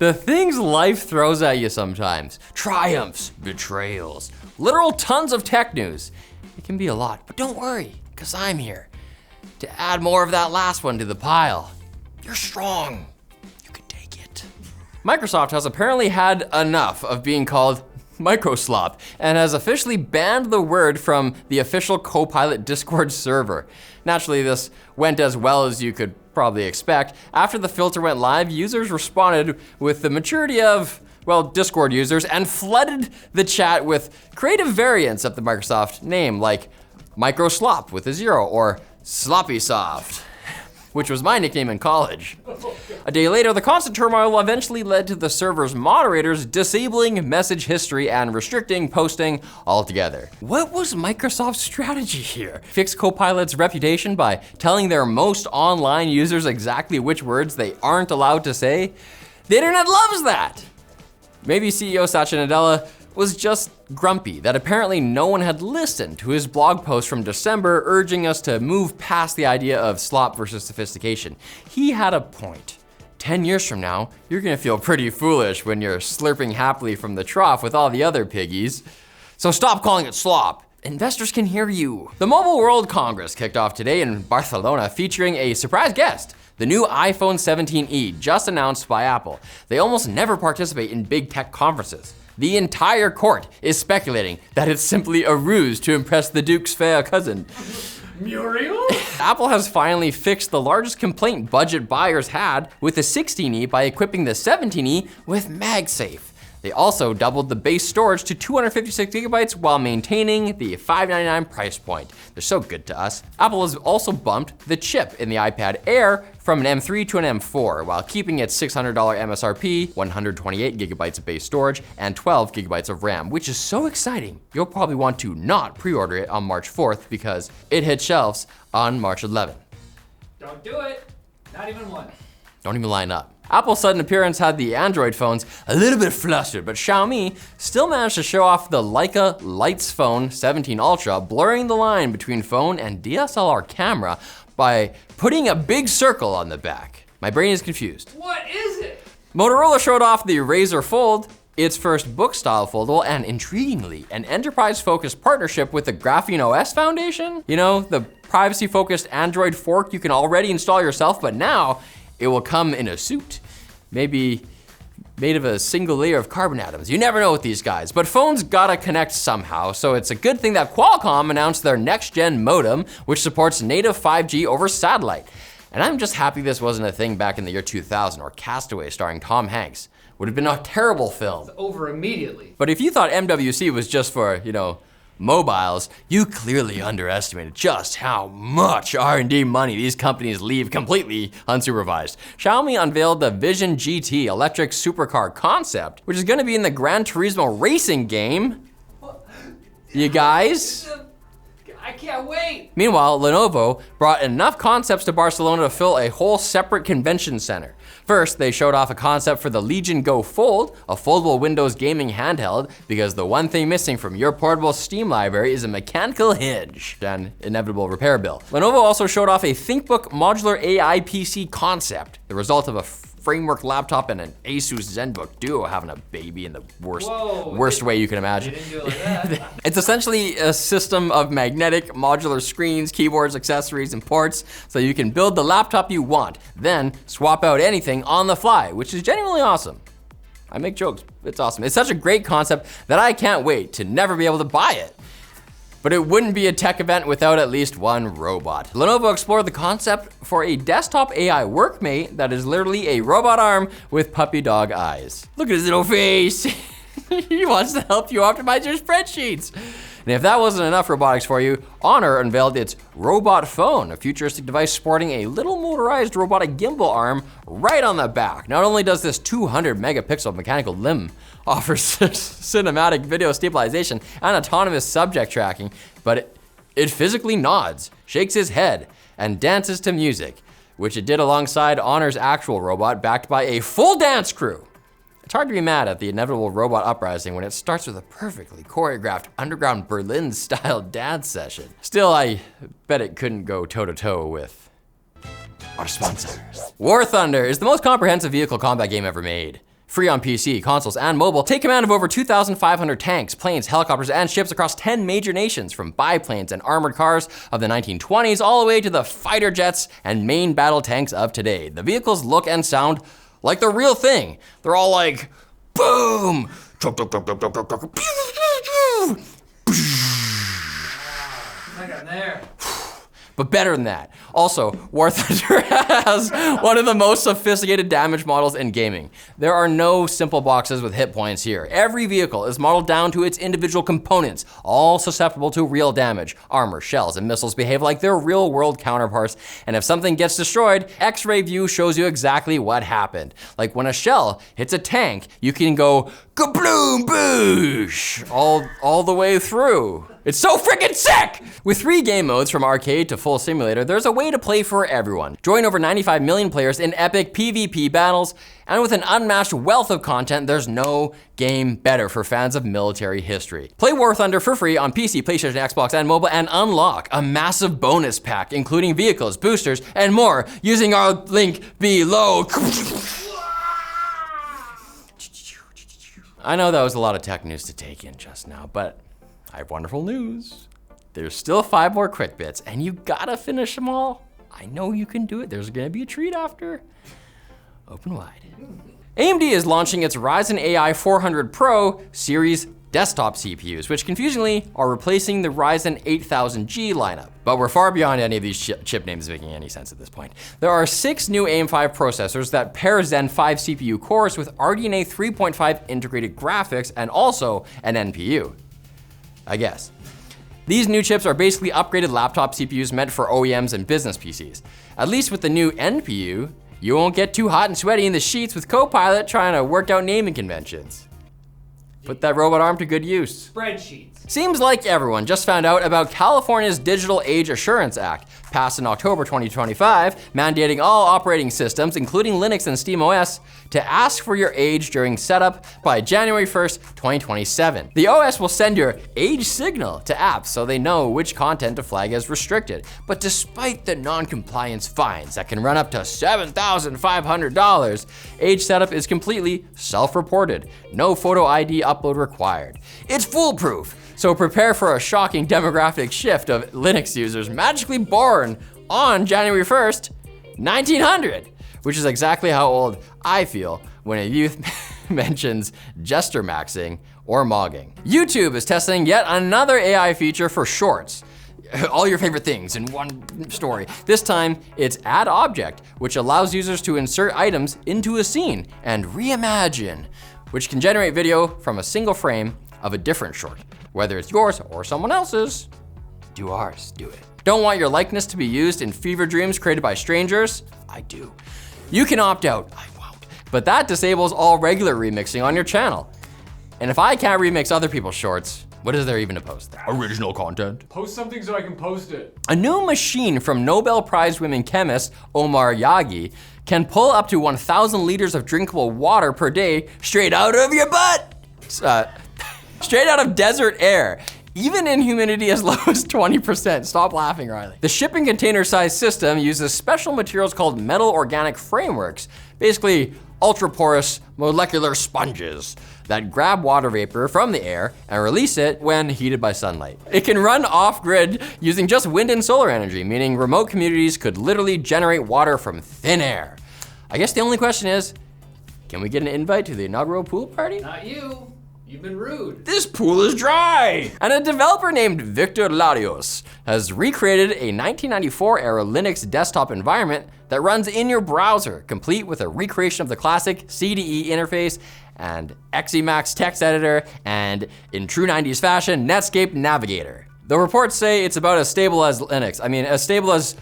The things life throws at you sometimes. Triumphs, betrayals, literal tons of tech news. It can be a lot, but don't worry, because I'm here to add more of that last one to the pile. You're strong. You can take it. Microsoft has apparently had enough of being called Microslop and has officially banned the word from the official Copilot Discord server. Naturally, this went as well as you could probably expect. After the filter went live, users responded with the maturity of, well, Discord users and flooded the chat with creative variants of the Microsoft name, like Microslop with a 0 or Sloppy Soft, which was my nickname in college. A day later, the constant turmoil eventually led to the server's moderators disabling message history and restricting posting altogether. What was Microsoft's strategy here? Fix Copilot's reputation by telling their most online users exactly which words they aren't allowed to say? The internet loves that! Maybe CEO Satya Nadella was just grumpy that apparently no one had listened to his blog post from December urging us to move past the idea of slop versus sophistication. He had a point. 10 years from now, you're gonna feel pretty foolish when you're slurping happily from the trough with all the other piggies. So stop calling it slop. Investors can hear you. The Mobile World Congress kicked off today in Barcelona featuring a surprise guest. The new iPhone 17e, just announced by Apple. They almost never participate in big tech conferences. The entire court is speculating that it's simply a ruse to impress the Duke's fair cousin. Muriel? Apple has finally fixed the largest complaint budget buyers had with the 16e by equipping the 17e with MagSafe. They also doubled the base storage to 256 gigabytes while maintaining the $599 price point. They're so good to us. Apple has also bumped the chip in the iPad Air from an M3 to an M4 while keeping its $600 MSRP, 128 gigabytes of base storage, and 12 gigabytes of RAM, which is so exciting. You'll probably want to not pre-order it on March 4th because it hit shelves on March 11th. Don't do it. Not even one. Don't even line up. Apple's sudden appearance had the Android phones a little bit flustered, but Xiaomi still managed to show off the Leica Lights Phone 17 Ultra, blurring the line between phone and DSLR camera by putting a big circle on the back. My brain is confused. What is it? Motorola showed off the Razr Fold, its first book-style foldable, and intriguingly, an enterprise-focused partnership with the Graphene OS Foundation. You know, the privacy-focused Android fork you can already install yourself, but now it will come in a suit, maybe made of a single layer of carbon atoms. You never know with these guys, but phones gotta connect somehow, so it's a good thing that Qualcomm announced their next-gen modem, which supports native 5G over satellite. And I'm just happy this wasn't a thing back in the year 2000, or Castaway starring Tom Hanks. Would have been a terrible film. It's over immediately. But if you thought MWC was just for, mobiles, you clearly underestimated just how much R&D money these companies leave completely unsupervised. Xiaomi unveiled the Vision GT electric supercar concept, which is gonna be in the Gran Turismo racing game. You guys? I can't wait. Meanwhile, Lenovo brought enough concepts to Barcelona to fill a whole separate convention center. First, they showed off a concept for the Legion Go Fold, a foldable Windows gaming handheld, because the one thing missing from your portable Steam library is a mechanical hinge and inevitable repair bill. Lenovo also showed off a ThinkBook modular AI PC concept, the result of a framework laptop and an Asus ZenBook Duo having a baby in the worst way you can imagine. They didn't do it like that. It's essentially a system of magnetic modular screens, keyboards, accessories, and ports, so you can build the laptop you want, then swap out anything on the fly, which is genuinely awesome. I make jokes, it's awesome. It's such a great concept that I can't wait to never be able to buy it. But it wouldn't be a tech event without at least one robot. Lenovo explored the concept for a desktop AI workmate that is literally a robot arm with puppy dog eyes. Look at his little face. He wants to help you optimize your spreadsheets. And if that wasn't enough robotics for you, Honor unveiled its Robot Phone, a futuristic device sporting a little motorized robotic gimbal arm right on the back. Not only does this 200 megapixel mechanical limb offer cinematic video stabilization and autonomous subject tracking, but it physically nods, shakes his head, and dances to music, which it did alongside Honor's actual robot backed by a full dance crew. It's hard to be mad at the inevitable robot uprising when it starts with a perfectly choreographed underground Berlin-style dance session. Still, I bet it couldn't go toe-to-toe with our sponsors. War Thunder is the most comprehensive vehicle combat game ever made. Free on PC, consoles, and mobile. Take command of over 2,500 tanks, planes, helicopters, and ships across 10 major nations, from biplanes and armored cars of the 1920s all the way to the fighter jets and main battle tanks of today. The vehicles look and sound like the real thing. They're all like, boom! I got there. But better than that. Also, War Thunder has one of the most sophisticated damage models in gaming. There are no simple boxes with hit points here. Every vehicle is modeled down to its individual components, all susceptible to real damage. Armor, shells, and missiles behave like their real-world counterparts, and if something gets destroyed, X-ray view shows you exactly what happened. Like when a shell hits a tank, you can go kabloom boosh all the way through. It's so freaking sick! With 3 game modes from arcade to full simulator, there's a way to play for everyone. Join over 95 million players in epic PvP battles, and with an unmatched wealth of content, there's no game better for fans of military history. Play War Thunder for free on PC, PlayStation, Xbox, and mobile, and unlock a massive bonus pack, including vehicles, boosters, and more, using our link below. I know that was a lot of tech news to take in just now, but I have wonderful news. There's still 5 more quick bits, and you gotta finish them all. I know you can do it. There's gonna be a treat after. Open wide. AMD is launching its Ryzen AI 400 Pro series desktop CPUs, which confusingly are replacing the Ryzen 8000G lineup. But we're far beyond any of these chip names making any sense at this point. There are 6 new AM5 processors that pair Zen 5 CPU cores with RDNA 3.5 integrated graphics and also an NPU. I guess. These new chips are basically upgraded laptop CPUs meant for OEMs and business PCs. At least with the new NPU, you won't get too hot and sweaty in the sheets with Copilot trying to work out naming conventions. Put that robot arm to good use. Spreadsheets. Seems like everyone just found out about California's Digital Age Assurance Act, passed in October 2025, mandating all operating systems, including Linux and SteamOS, to ask for your age during setup by January 1st, 2027. The OS will send your age signal to apps so they know which content to flag as restricted. But despite the non-compliance fines that can run up to $7,500, age setup is completely self-reported. No photo ID upload required. It's foolproof. So prepare for a shocking demographic shift of Linux users magically born on January 1st, 1900, which is exactly how old I feel when a youth mentions gesture maxing or mogging. YouTube is testing yet another AI feature for shorts. All your favorite things in one story. This time, it's Add Object, which allows users to insert items into a scene, and Reimagine, which can generate video from a single frame of a different short. Whether it's yours or someone else's, do ours, do it. Don't want your likeness to be used in fever dreams created by strangers? I do. You can opt out, I won't. But that disables all regular remixing on your channel. And if I can't remix other people's shorts, what is there even to post there? Original content. Post something so I can post it. A new machine from Nobel Prize winning chemist Omar Yaghi can pull up to 1,000 liters of drinkable water per day straight out of your butt. Straight out of desert air, even in humidity as low as 20%. Stop laughing, Riley. The shipping container size system uses special materials called metal organic frameworks, basically ultra porous molecular sponges that grab water vapor from the air and release it when heated by sunlight. It can run off-grid using just wind and solar energy, meaning remote communities could literally generate water from thin air. I guess the only question is, can we get an invite to the inaugural pool party? Not you. You've been rude. This pool is dry! And a developer named Victor Larios has recreated a 1994-era Linux desktop environment that runs in your browser, complete with a recreation of the classic CDE interface and Emacs text editor and, in true 90s fashion, Netscape Navigator. The reports say it's about as stable as Linux. I mean, as stable as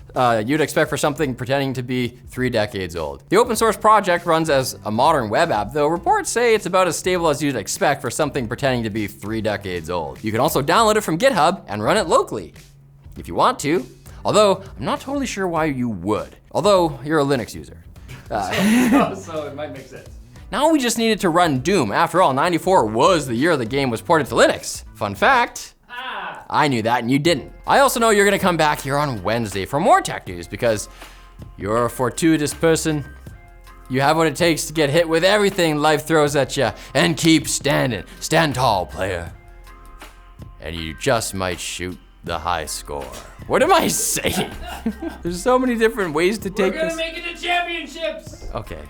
you'd expect for something pretending to be 3 decades old. The open source project runs as a modern web app, though reports say it's about as stable as you'd expect for something pretending to be 3 decades old. You can also download it from GitHub and run it locally, if you want to. Although, I'm not totally sure why you would. Although, you're a Linux user. So it might make sense. Now we just needed to run Doom. After all, 94 was the year the game was ported to Linux. Fun fact. I knew that and you didn't. I also know you're gonna come back here on Wednesday for more tech news because you're a fortuitous person You have what it takes to get hit with everything life throws at you, and keep standing. Stand tall, player. And you just might shoot the high score. What am I saying? There's so many different ways to take We're gonna this. make it to championships! Okay.